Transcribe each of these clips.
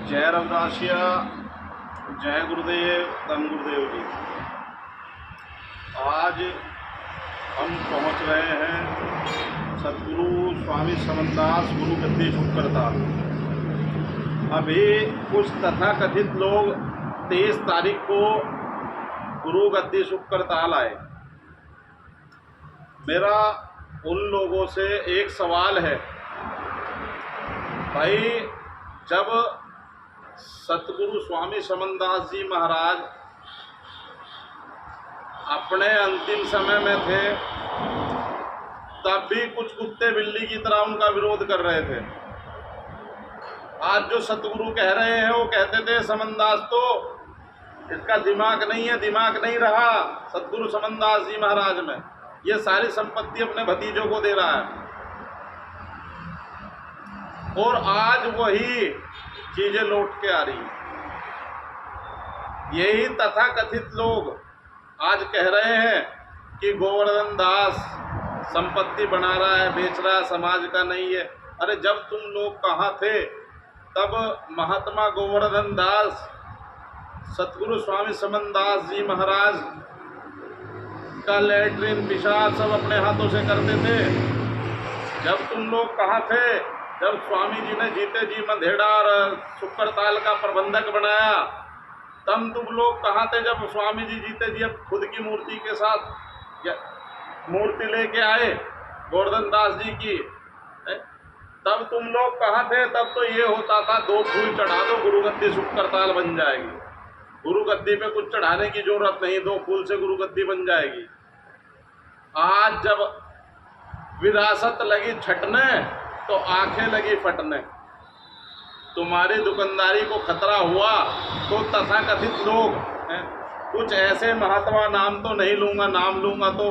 जय रविदासिया, जय गुरुदेव, धन गुरुदेव जी। आज हम पहुंच रहे हैं सतगुरु स्वामी समनदास गुरु गद्दी शुक्रताल। अभी कुछ तथाकथित लोग 23 तारीख को गुरु गद्दी शुक्रताल आए। मेरा उन लोगों से एक सवाल है, भाई जब सतगुरु स्वामी समनदास जी महाराज अपने अंतिम समय में थे, तब भी कुछ कुत्ते बिल्ली की तरह उनका विरोध कर रहे थे। आज जो सतगुरु कह रहे हैं वो कहते थे समनदास तो इसका दिमाग नहीं है, दिमाग नहीं रहा सतगुरु समनदास जी महाराज में, ये सारी संपत्ति अपने भतीजों को दे रहा है। और आज वही चीजें लौट के आ रही। यही तथाकथित लोग आज कह रहे हैं कि गोवर्धन दास संपत्ति बना रहा है, बेच रहा है, समाज का नहीं है। अरे जब तुम लोग कहाँ थे तब महात्मा गोवर्धन दास सतगुरु स्वामी समनदास जी महाराज का लैट्रिन पेशाब सब अपने हाथों से करते थे। जब तुम लोग कहाँ थे जब स्वामी जी ने जीते जी मंधेड़ा और शुक्रताल का प्रबंधक बनाया, तब तुम लोग कहाँ थे जब स्वामी जी जीते जी अब खुद की मूर्ति के साथ मूर्ति लेके आए गोवर्धन दास जी की, तब तुम लोग कहाँ थे? तब तो ये होता था 2 फूल चढ़ा दो गुरु गद्दी शुक्रताल बन जाएगी। गुरु गद्दी पे कुछ चढ़ाने की जरूरत नहीं, 2 फूल से गुरु गद्दी बन जाएगी। आज जब विरासत लगी छटने तो आंखें लगी फटने। तुम्हारी दुकानदारी को खतरा हुआ तो तथाकथित लोग कुछ ऐसे महात्मा, नाम तो नहीं लूँगा, नाम लूँगा तो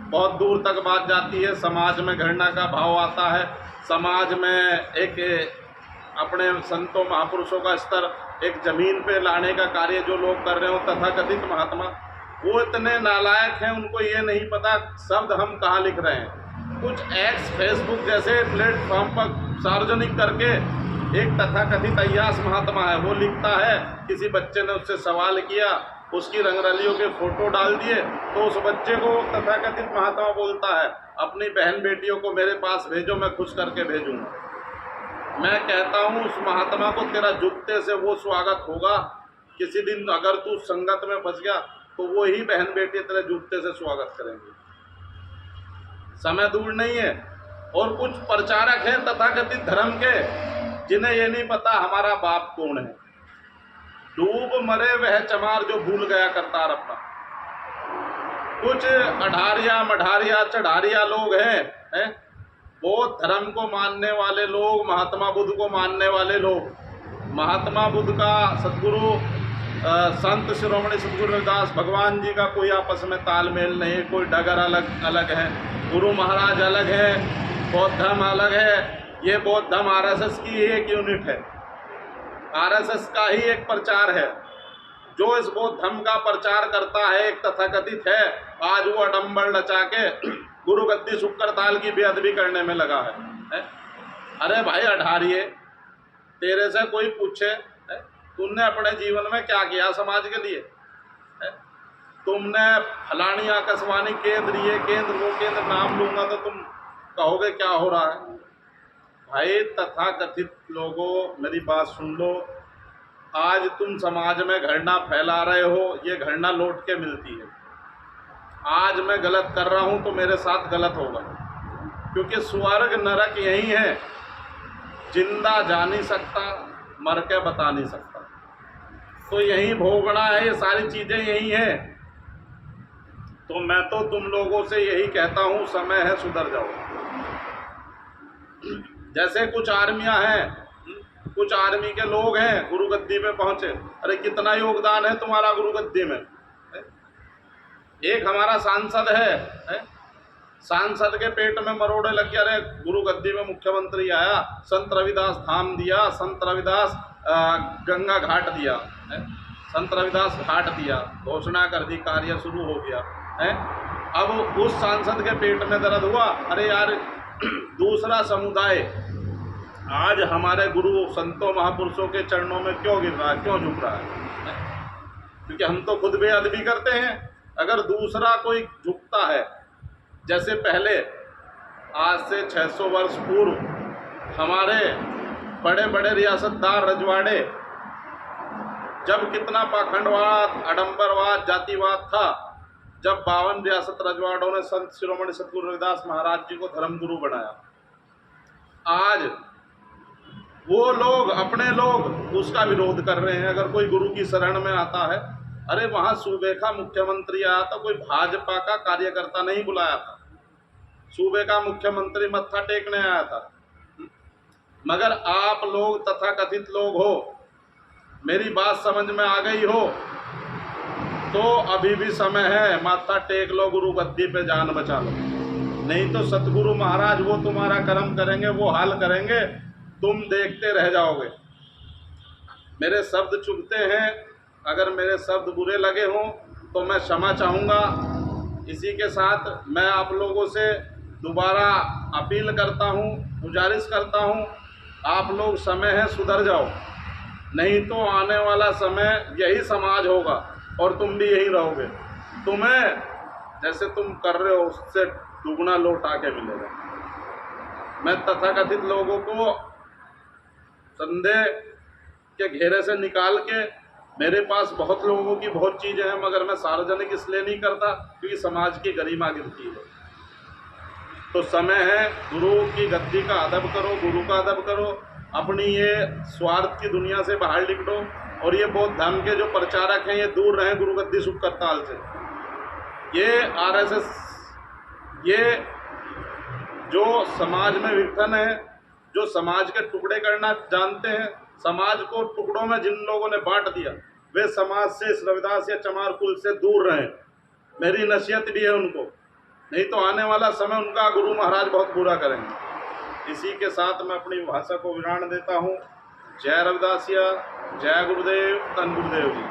बहुत दूर तक बात जाती है, समाज में घृणा का भाव आता है, समाज में एक अपने संतों महापुरुषों का स्तर एक जमीन पे लाने का कार्य जो लोग कर रहे हो तथाकथित महात्मा, वो इतने नालायक हैं, उनको ये नहीं पता शब्द हम कहाँ लिख रहे हैं। कुछ एक्स फेसबुक जैसे प्लेटफॉर्म पर सार्वजनिक करके एक तथाकथित अय्यास महात्मा है, वो लिखता है, किसी बच्चे ने उससे सवाल किया, उसकी रंगरलियों के फोटो डाल दिए, तो उस बच्चे को तथाकथित महात्मा बोलता है अपनी बहन बेटियों को मेरे पास भेजो, मैं खुश करके भेजूंगा। मैं कहता हूँ उस महात्मा को तेरा जूते से वो स्वागत होगा, किसी दिन अगर तू संगत में फंस गया तो वो ही बहन बेटी तेरे जूते से स्वागत करेंगे। समय दूर नहीं है। और कुछ प्रचारक हैं तथाकथित धर्म के, जिन्हें ये नहीं पता हमारा बाप कौन है। डूब मरे वह चमार जो भूल गया करतार अपना। कुछ अढ़ारिया मढ़ारिया चढ़ारिया लोग हैं, बौद्ध धर्म को मानने वाले लोग, महात्मा बुद्ध को मानने वाले लोग। महात्मा बुद्ध का सतगुरु संत शिरोमणि सतगुरु रविदास भगवान जी का कोई आपस में तालमेल नहीं, कोई डगर अलग अलग है, गुरु महाराज अलग है, बौद्ध धर्म अलग है। ये बौद्ध धर्म आरएसएस की एक यूनिट है, आरएसएस का ही एक प्रचार है। जो इस बौद्ध धर्म का प्रचार करता है एक तथाकथित है, आज वो अडम्बर नचा के गुरु गद्दी शुक्रताल की बेअदबी करने में लगा है। अरे भाई अढ़ारिये, तेरे से कोई पूछे तुमने अपने जीवन में क्या किया समाज के लिए? तुमने फलानी आकाशवाणी केंद्र, ये केंद्र, वो केंद्र, नाम लूंगा तो तुम कहोगे क्या हो रहा है। भाई तथाकथित लोगों मेरी बात सुन लो, आज तुम समाज में घृणा फैला रहे हो, ये घृणा लौट के मिलती है। आज मैं गलत कर रहा हूँ तो मेरे साथ गलत होगा, क्योंकि स्वर्ग नरक यही है। जिंदा जा नहीं सकता, मर के बता नहीं सकता, तो यही भोगना है, ये सारी चीज़ें यही हैं। तो मैं तो तुम लोगों से यही कहता हूँ, समय है सुधर जाओ। जैसे कुछ आर्मियाँ हैं, कुछ आर्मी के लोग हैं गुरु गद्दी पे पहुँचे, अरे कितना योगदान है तुम्हारा गुरु गद्दी में। एक हमारा सांसद है, सांसद के पेट में मरोड़े लग गया, अरे गुरु गद्दी में मुख्यमंत्री आया, संत रविदास धाम दिया, संत रविदास गंगा घाट दिया, संत रविदास घाट दिया, घोषणा कर दी, कार्य शुरू हो गया है। अब उस सांसद के पेट में दर्द हुआ, अरे यार दूसरा समुदाय आज हमारे गुरु संतों महापुरुषों के चरणों में क्यों गिर रहा है, क्यों झुक रहा है? क्योंकि हम तो खुद बेअदबी करते हैं। अगर दूसरा कोई झुकता है, जैसे पहले आज से 600 वर्ष पूर्व हमारे बड़े बड़े रियासतदार रजवाड़े, जब कितना पाखंडवाद, आडंबरवाद, जातिवाद था, जब 52 रियासत रजवाड़ों ने संत शिरोमणि सतगुरु रविदास महाराज जी को धर्मगुरु बनाया, आज वो लोग, अपने लोग उसका विरोध कर रहे हैं। अगर कोई गुरु की शरण में आता है, अरे वहाँ सूबे का मुख्यमंत्री आया था, कोई भाजपा का कार्यकर्ता नहीं बुलाया था, सूबे का मुख्यमंत्री मत्था टेकने आया था। मगर आप लोग तथाकथित लोग हो, मेरी बात समझ में आ गई हो तो अभी भी समय है, माथा टेक लो, गुरु गद्दी पे जान बचा लो। नहीं तो सतगुरु महाराज वो तुम्हारा कर्म करेंगे, वो हाल करेंगे, तुम देखते रह जाओगे। मेरे शब्द चुभते हैं, अगर मेरे शब्द बुरे लगे हों तो मैं क्षमा चाहूँगा। इसी के साथ मैं आप लोगों से दोबारा अपील करता हूँ, गुजारिश करता हूँ, आप लोग समय है सुधर जाओ, नहीं तो आने वाला समय यही समाज होगा और तुम भी यही रहोगे। तुम्हें जैसे तुम कर रहे हो उससे दुगना लौट आके मिलेगा। मैं तथाकथित लोगों को संदेह के घेरे से निकाल के, मेरे पास बहुत लोगों की बहुत चीज़ें हैं, मगर मैं सार्वजनिक इसलिए नहीं करता क्योंकि समाज की गरिमा गिरती है। तो समय है, गुरु की गद्दी का अदब करो, गुरु का अदब करो, अपनी ये स्वार्थ की दुनिया से बाहर निकलो, और ये बौद्ध धर्म के जो प्रचारक हैं ये दूर रहें गुरु गद्दी सुख करताल से। ये आरएसएस, ये जो समाज में विघटन है, जो समाज के टुकड़े करना जानते हैं, समाज को टुकड़ों में जिन लोगों ने बांट दिया, वे समाज से, इस रविदास या चमार कुल से दूर रहें। मेरी नसीहत भी है उनको, नहीं तो आने वाला समय उनका गुरु महाराज बहुत बुरा करेंगे। इसी के साथ मैं अपनी भाषा को विराम देता हूँ। जय रविदासिया, जय गुरुदेव, धन गुरुदेव जी।